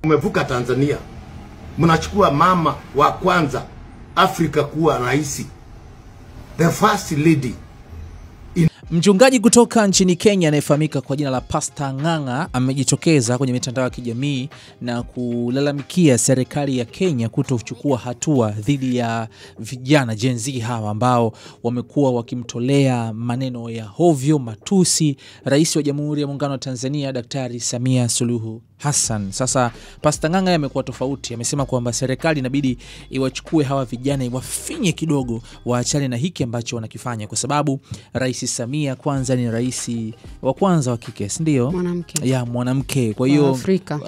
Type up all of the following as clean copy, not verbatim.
Umevuka Tanzania, mnachukua mama wa kwanza Afrika kuwa rais, the first lady. Mchungaji kutoka nchini Kenya anayefahamika kwa jina la Pastor Ng'ang'a amejitokeza kwenye mitandao ya kijamii na kulalamikia serikali ya Kenya kutochukua hatua dhidi ya vijana Gen Z hawa ambao wamekuwa wakimtolea maneno ya hovyo, matusi Rais wa Jamhuri ya Muungano wa Tanzania Daktari Samia Suluhu Hassan. Sasa Pastor Ng'ang'a amekuwa tofauti, amesema kwamba serikali inabidi iwachukue hawa vijana, iwafinye kidogo, waachane na hiki ambacho wanakifanya, kwa sababu Rais Samia kwanza ni rais wa kwanza wa kike, ndio mwanamke. Kwa hiyo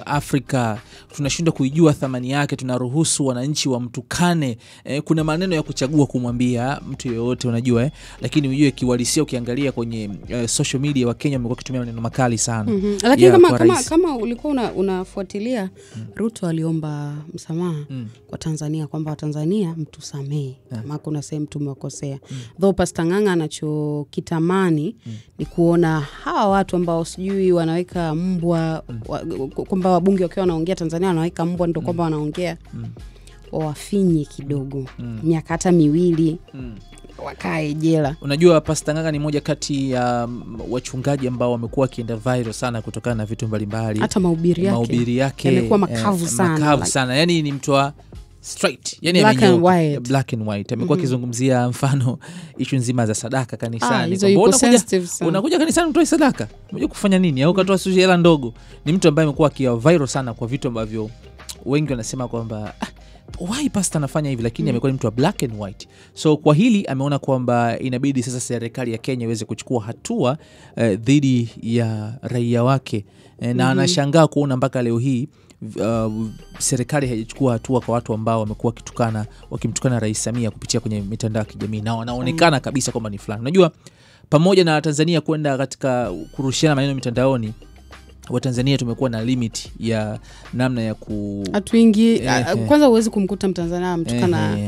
Afrika tunashindwa kuijua thamani yake, tunaruhusu wananchi wamtukane. Kuna maneno ya kuchagua kumwambia mtu yeyote, unajua lakini unajue kiwalisia ukiangalia kwenye social media wa Kenya wamekuwa kitumia maneno makali sana. Lakini kama ulikuwa unafuatilia, Ruto aliomba msamaha kwa Tanzania kwamba Watanzania mtusamee kama kuna sehemu tumewakosea. Though Pastor Ng'ang'a anachokitamani ni kuona hawa watu ambao sijui wanaweka mbwa, kwamba wabunge wakiwa wanaongea Tanzania wanaweka mbwa ndio kwamba wanaongea, wafinye kidogo miaka hata 2 wakae jela. Unajua Pastor Ng'ang'a ni moja kati ya wachungaji ambao wamekuwa kienda viral sana kutokana na vitu mbalimbali. Hata mahubiri yake yamekuwa makavu sana. Yani ni mtu wa straight, yani black and white. Amekuwa kizungumzia mfano issue nzima za sadaka kanisani. Unakuja kanisani utoe sadaka, unajua kufanya nini? Au ukatoa sushi hela ndogo. Ni mtu ambaye amekuwa kia viral sana kwa vitu ambavyo wengi wanasema kwamba why pastor anafanya hivi, lakini amekuwa ni mtu wa black and white. So kwa hili ameona kwamba inabidi sasa serikali ya Kenya iweze kuchukua hatua dhidi ya raia wake, na anashangaa kuona mpaka leo hii serikali haijachukua hatua kwa watu ambao wamekuwa wakimtukana Rais Samia kupitia kwenye mitandao ya kijamii, na wanaonekana kabisa kwamba ni fulani. Unajua pamoja na Tanzania kwenda katika kurushiana maneno mitandaoni, wa Tanzania tumekuwa na limit ya namna ya atuingi kwanza uwezi kumkuta Mtanzania mtukana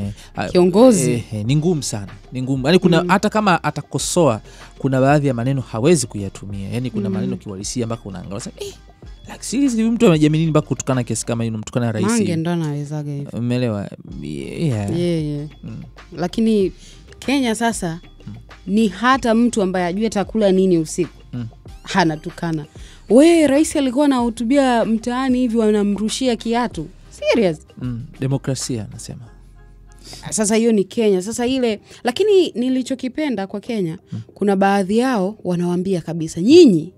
kiongozi. Ni ngumu sana, ni ngumu. Yani kuna hata kama atakosoa, kuna baadhi ya maneno hawezi kuyatumia. Yani kuna maneno kiwalisia mpaka unaangalia like seriously mtu amejamii nini mpaka kutukana kiasi kama hiyo, mtukana rais. Mange ndo anawezaga hivyo. Umeelewa? Lakini Kenya sasa ni hata mtu ambaye ajue atakula nini usiku hana tukana. Rais alikuwa anahutubia mtaani hivi wanamrushia kiatu. Serious? Demokrasia nasema. Sasa hiyo ni Kenya. Sasa ile, lakini nilichokipenda kwa Kenya, kuna baadhi yao wanawaambia kabisa, nyinyi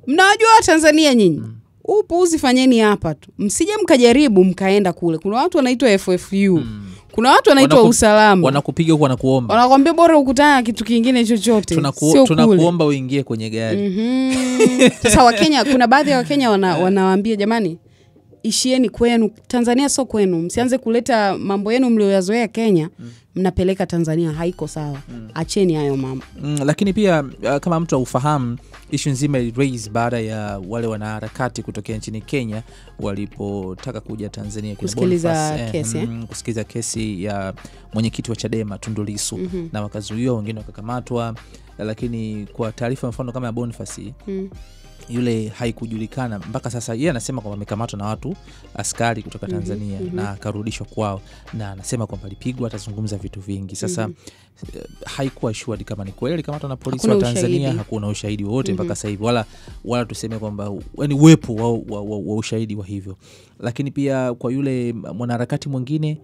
mnajua Tanzania nyinyi. Upuuzi fanyeni hapa tu. Msije mkajaribu mkaenda kule. Kuna watu wanaitwa FFU. Kuna watu wanaitwa usalama. Wanakupiga huko wanakuomba. Wanakuambia bora ukutana kitu kingine chochote. Tunakuomba uingie kwenye gari. Sasa Wakenya, kuna baadhi ya Wakenya wanawaambia jamani, ishieni kwenu, Tanzania sio kwenu. Msianze kuleta mambo yenu mlioyazoea Kenya, mnapeleka Tanzania, haiko sawa. Acheni hayo mambo. Lakini pia kama mtu ufahamu, issue nzima raise baada ya wale wanaharakati kutokea nchini Kenya walipotaka kuja Tanzania kusikiliza kesi ya mwenyekiti wa Chadema Tundu Lissu, na wakazuiwa, wengine wakakamatwa. Lakini kwa taarifa mfano kama ya Boniface yule haikujulikana mpaka sasa. Yeye anasema kwamba amekamatwa na watu askari kutoka Tanzania na akarudishwa kwao, na anasema kwamba alipigwa, atazungumza vitu vingi. Sasa haikuwa assured kama ni kweli alikamatwa na polisi wa Tanzania. Hakuna ushahidi wote mpaka sasa hivi, wala tuseme kwamba yani uwepo wa ushahidi wa hivyo. Lakini pia kwa yule mwanaharakati mwingine,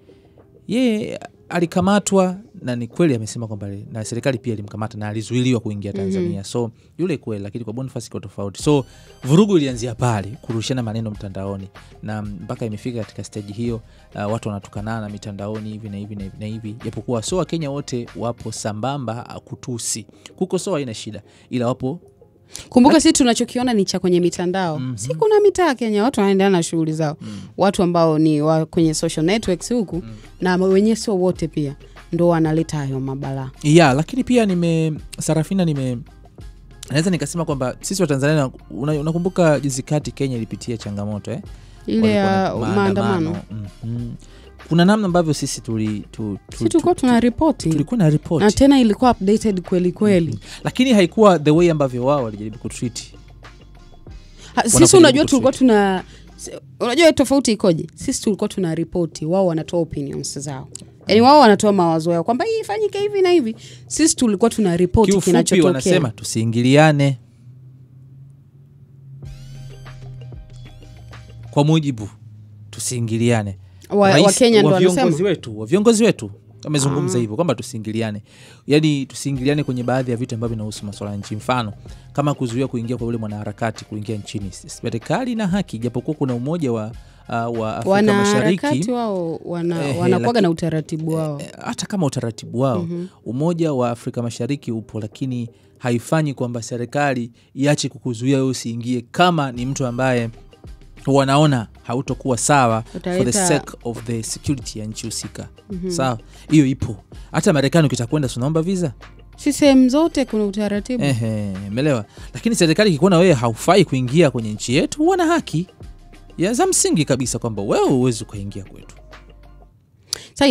yeye alikamatwa na ni kweli amesema kwamba na serikali pia ilimkamata na alizuiliwa kuingia Tanzania. So yule kweli, lakini kwa Boniface iko tofauti. So vurugu ilianzia pale, kurushana maneno mtandaoni, na mpaka imefika katika stage hiyo, watu wanatukanana mitandaoni hivi na hivi na hivi. Japokuwa so Wakenya wote wapo sambamba kutusi. Kukosoa haina shida, ila wapo. Kumbuka sisi tunachokiona ni cha kwenye mitandao. Si kuna mitaa Kenya watu wanaendelea na shughuli zao. Watu ambao ni kwenye social networks huku na wenyewe sio wote pia ndo wanaleta hayo mabala. Lakini pia naweza nikasema kwamba sisi wa Tanzania, unakumbuka jinsi kati Kenya ilipitia changamoto ile ya maandamano. Kuna namna ambavyo sisi tulikuwa tuna report. Tulikuwa na report. Na tena ilikuwa updated kweli. Lakini haikuwa the way ambavyo wao walijaribu kutreat. Sisi unajua tulikuwa Unajua tofauti ikoje? Sisi tulikuwa tuna ripoti, wao wanatoa opinions zao. Yaani wao wanatoa mawazo yao kwamba hii ifanyike hivi na hivi. Sisi tulikuwa tuna ripoti kinachotokea. Kiufupi wanasema tusiingiliane. Kwa mujibu tusiingiliane. Wa Kenya ndio wanasema viongozi wetu wamezungumza hivyo kwamba tusiingiliane. Yaani tusiingiliane kwenye baadhi ya vitu ambavyo vinahusu masuala ya nchi. Mfano kama kuzuia kuingia kwa yule mwanaharakati kuingia nchini. Serikali na haki, japokuwa kuna umoja wa Afrika Mashariki wao wanakuwa na utaratibu wao. Hata kama utaratibu wao, umoja wa Afrika Mashariki upo, lakini haifanyi kwamba serikali iache kukuzuia wewe usiingie kama ni mtu ambaye wanaona hautokuwa sawa for the sake of the security ya nchi husika. Sawa, hiyo ipo. Hata Marekani ukitakwenda unaomba visa. Sehemu zote kuna utaratibu. Umeelewa? Lakini serikali ikikuona wewe haufai kuingia kwenye nchi yetu, wana haki ya za msingi kabisa kwamba wewe uweze kuingia kwetu.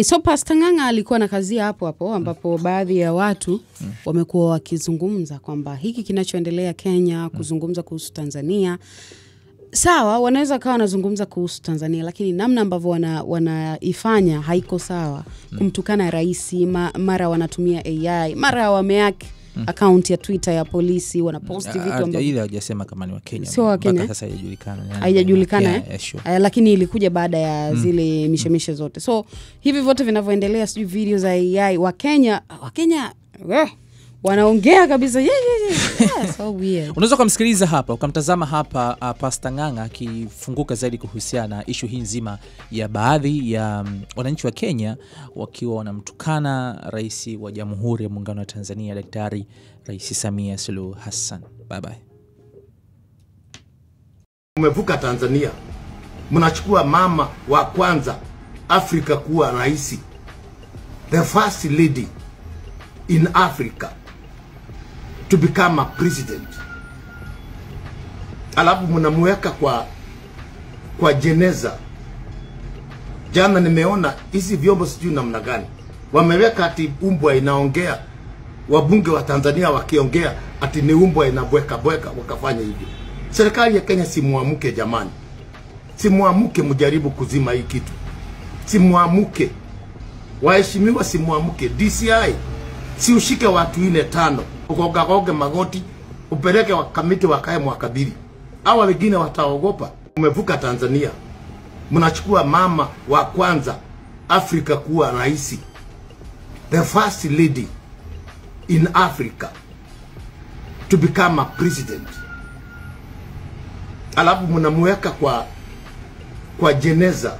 So Pastor Ng'ang'a alikuwa na kazi hapo ambapo baadhi ya watu wamekuwa wakizungumza kwamba hiki kinachoendelea Kenya, kuzungumza kuhusu Tanzania. Sawa, wanaweza kawa wanazungumza kuhusu Tanzania, lakini namna ambavyo wanaifanya haiko sawa. Kumtukana rais, mara wanatumia AI, mara wamehack account ya Twitter ya polisi, wanapost vitu ambavyo ile hajasema kama ni wa Kenya. Sio wa Kenya. Sasa haijajulikana. Lakini ilikuja baada ya zile mishemishe zote. So hivi vote vinavyoendelea, sijui video za AI, wa Kenya wanaongea kabisa. So weird. Unaweza kumsikiliza hapa, ukamtazama hapa Pastor Ng'ang'a akifunguka zaidi kuhusiana na issue hii nzima ya baadhi ya wananchi wa Kenya wakiwa wanamtukana rais wa Jamhuri ya Muungano wa Tanzania, Daktari Rais Samia Suluhu Hassan. Bye bye. Umevuka Tanzania, mnachukua mama wa kwanza Afrika kuwa rais, the first lady in Africa to become a president. Alafu mnamuweka kwa jeneza. Jana nimeona hizi vyombo sijui namna gani wameweka ati umbwa inaongea, wabunge wa Tanzania wakiongea ati ni umbwa inabweka wakafanya hivyo. Serikali ya Kenya simuamuke jamani. Simuamuke, mjaribu kuzima hii kitu. Simuamuke. Waheshimiwa, simuamuke. DCI si ushike watu 4-5 ukogagoge magoti upeleke wa kamiti wakae mwaka 2. Hawa wengine wataogopa. Umevuka Tanzania, mnachukua mama wa kwanza Afrika kuwa rais, the first lady in Africa to become a president. Alafu mnamuweka kwa jeneza.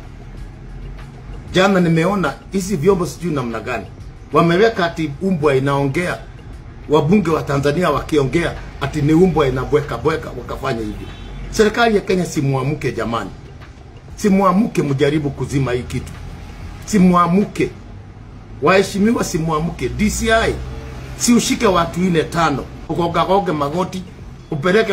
Jana nimeona hizi vyombo sijui namna gani wameweka ati umbwa inaongea, wabunge wa Tanzania wakiongea ati ni umbwa inabweka wakafanya hivyo. Serikali ya Kenya simuamuke jamani. Simuamuke, mjaribu kuzima hii kitu. Simuamuke. Waheshimiwa, simuamuke. DCI si ushike watu 4-5 ukogagoge magoti upeleke